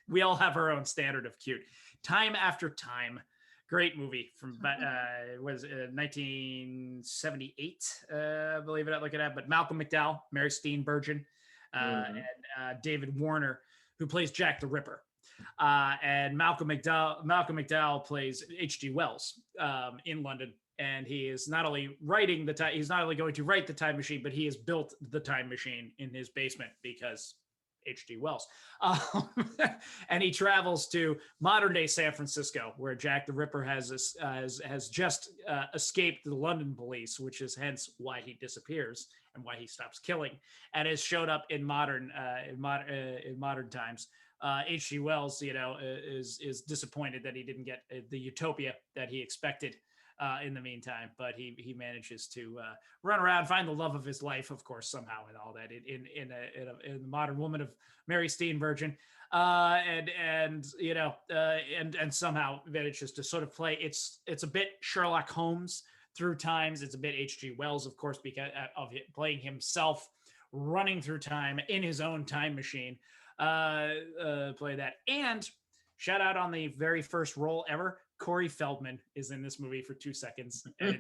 We all have our own standard of cute. Time After Time, great movie from was 1978, believe it or look at that. But Malcolm McDowell, Mary Steenburgen, and David Warner, who plays Jack the Ripper. And Malcolm McDowell plays H.G. Wells in London, and he is not only he's not only going to write the time machine, but he has built the time machine in his basement because H.G. Wells. And he travels to modern day San Francisco, where Jack the Ripper has just escaped the London police, which is hence why he disappears and why he stops killing, and has showed up in modern times. H.G. Wells, is disappointed that he didn't get the utopia that he expected in the meantime, but he manages to run around, find the love of his life, of course, somehow, and all that in the Modern Woman of Mary Steenburgen, and somehow manages to sort of play. It's a bit Sherlock Holmes through times. It's a bit H.G. Wells, of course, because of playing himself, running through time in his own time machine. Play that, and shout out on the very first role ever. Corey Feldman is in this movie for 2 seconds, and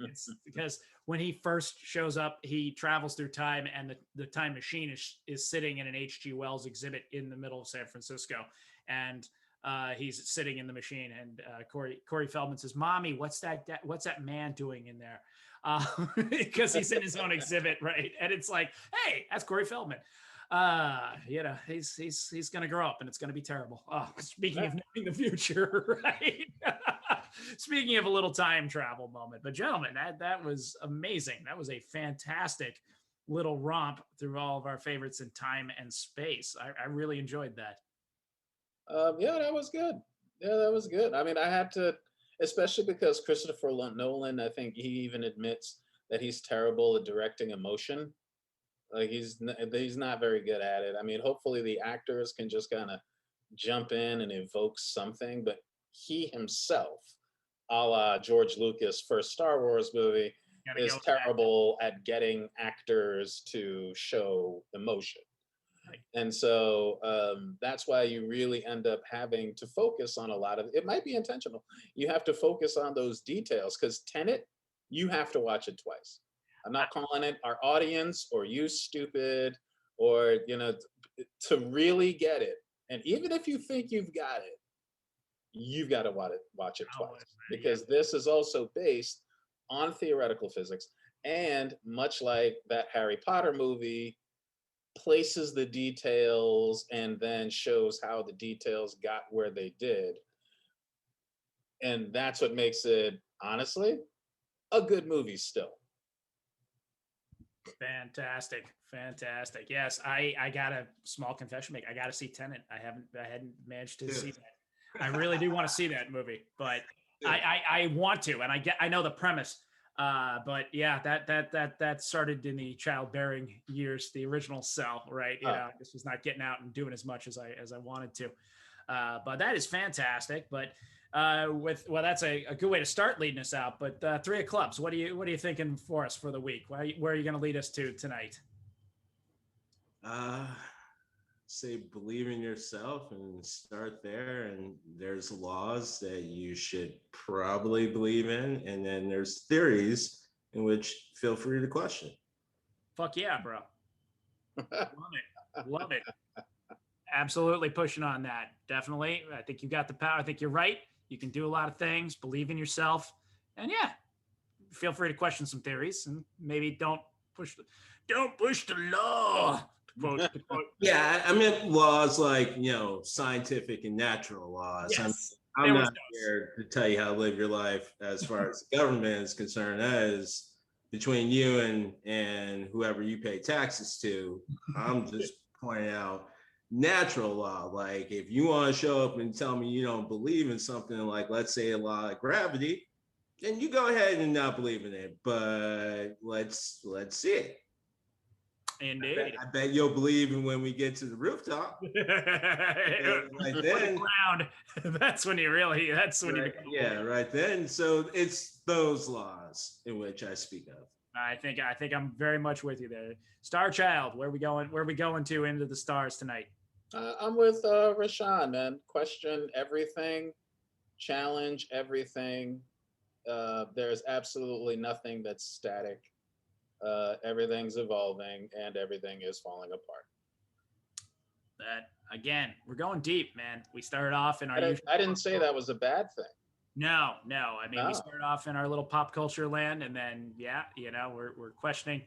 it's because when he first shows up, he travels through time, and the time machine is sitting in an H.G. Wells exhibit in the middle of San Francisco, and he's sitting in the machine, and Corey Feldman says, "Mommy, what's that man doing in there?" Because he's in his own exhibit, right? And it's like, hey, that's Corey Feldman. He's gonna grow up and it's gonna be terrible. Speaking of knowing the future, right? Speaking of a little time travel moment, but gentlemen, that was amazing. That was a fantastic little romp through all of our favorites in time and space. I really enjoyed that. That was good. Yeah, that was good. I mean, I had to, especially because Christopher Nolan, I think he even admits that he's terrible at directing emotion. Like he's not very good at it. I mean, hopefully the actors can just kind of jump in and evoke something, but he himself, a la George Lucas' first Star Wars movie, is terrible at getting actors to show emotion. Right. And so that's why you really end up having to focus on a lot of, it might be intentional. You have to focus on those details, because Tenet, you have to watch it twice. I'm not calling it our audience or you stupid, or, to really get it. And even if you think you've got it, you've got to watch it twice, because this is also based on theoretical physics. And much like that Harry Potter movie, places the details and then shows how the details got where they did. And that's what makes it, honestly, a good movie still. Fantastic. Yes, I got a small confession to make. I got to see Tenet. I hadn't managed to see that. I really do want to see that movie, but I want to, and I know the premise. But yeah, that started in the childbearing years, the original Cell, right? I just was not getting out and doing as much as I wanted to. But that is fantastic. But that's a good way to start leading us out. But 3 of clubs, what are you thinking for us for the week? Where are you going to lead us to tonight? Say believe in yourself and start there. And there's laws that you should probably believe in, and then there's theories in which feel free to question. Fuck yeah, bro. Love it. Absolutely pushing on that. Definitely. I think you got the power. I think you're right. You can do a lot of things, believe in yourself, and yeah, feel free to question some theories, and maybe don't push the law. To quote. Yeah, I meant laws like, scientific and natural laws. Yes. I'm not here to tell you how to live your life as far as the government is concerned. That is between you and whoever you pay taxes to. I'm just pointing out natural law. Like, if you want to show up and tell me you don't believe in something, like, let's say a law of gravity, then you go ahead and not believe in it. But let's see it. Indeed. I bet you'll believe in when we get to the rooftop. Right then, that's when you become. Yeah, right then. So it's those laws in which I speak of. I think I'm very much with you there. Star Child, where are we going to into the stars tonight? I'm with RaShaun, man. Question everything, challenge everything. There's absolutely nothing that's static. Everything's evolving and everything is falling apart. That again, we're going deep, man. We started off in our I didn't say that was a bad thing. No, no. I mean, we No. started off in our little pop culture land, and then yeah, we're questioning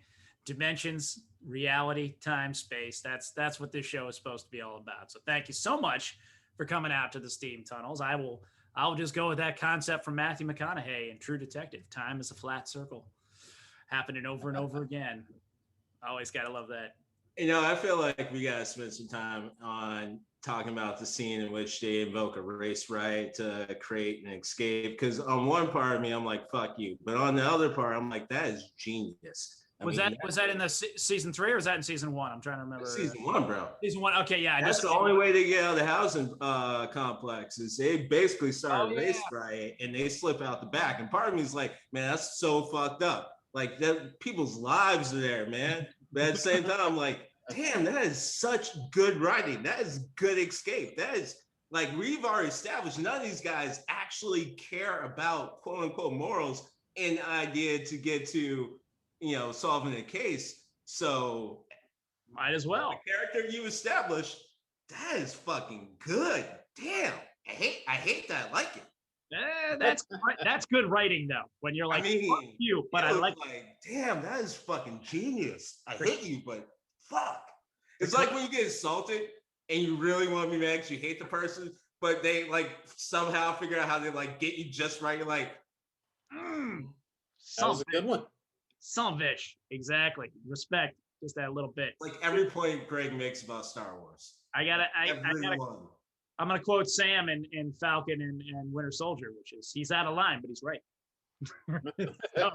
dimensions, reality, time, space. That's what this show is supposed to be all about. So thank you so much for coming out to the steam tunnels. I'll just go with that concept from Matthew McConaughey in True Detective. Time is a flat circle, happening over and over again. Always gotta love that. I feel like we gotta spend some time on talking about the scene in which they invoke a race right to create an escape. Because on one part of me, I'm like, "Fuck you," but on the other part, I'm like, "That is genius." Was that in the season 3 or was that in season 1? I'm trying to remember. Season 1, bro. Season 1. Okay, yeah. That's the only way they get out of the housing complex is they basically start a race riot and they slip out the back. And part of me is like, man, that's so fucked up. Like that, people's lives are there, man. But at the same time, I'm like, damn, that is such good writing. That is good escape. That is like we've already established. None of these guys actually care about quote unquote morals and idea to get to solving a case. So might as well. The character you established, that is fucking good. Damn, I hate that. I like it. That's good writing though. When you're like, fuck you, but I like damn, that is fucking genius. I hate you, but fuck. It's like when you get insulted and you really want to be mad because you hate the person, but they like somehow figure out how to like get you just right. You're like, that was a good one. Selfish, exactly. Respect, just that little bit. Like every point Greg makes about Star Wars. I'm gonna quote Sam in Falcon and Winter Soldier, which is he's out of line, but he's right. So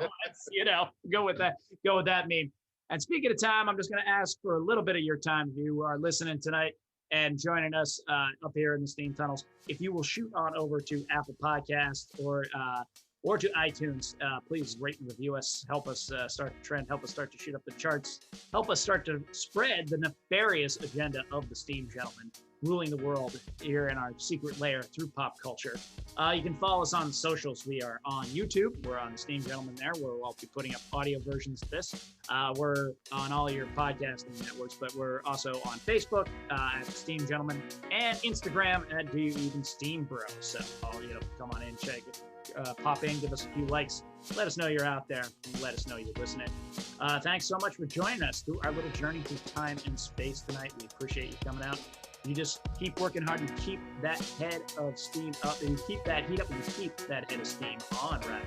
go with that meme. And speaking of time, I'm just gonna ask for a little bit of your time if you are listening tonight and joining us up here in the Steam Tunnels. If you will shoot on over to Apple Podcasts or to iTunes, please rate and review us. Help us start the trend. Help us start to shoot up the charts. Help us start to spread the nefarious agenda of the Steam Gentlemen, ruling the world here in our secret lair through pop culture. You can follow us on socials. We are on YouTube. We're on the Steam Gentlemen there, where we'll be putting up audio versions of this. We're on all your podcasting networks, but we're also on Facebook at Steam Gentlemen and Instagram at Do You Even Steam Bro. So, come on in, check it. Pop in, give us a few likes, let us know you're out there, let us know you're listening. Thanks so much for joining us through our little journey through time and space tonight. We appreciate you coming out. You just keep working hard and keep that head of steam up, and you keep that heat up and you keep that head of steam on, rather.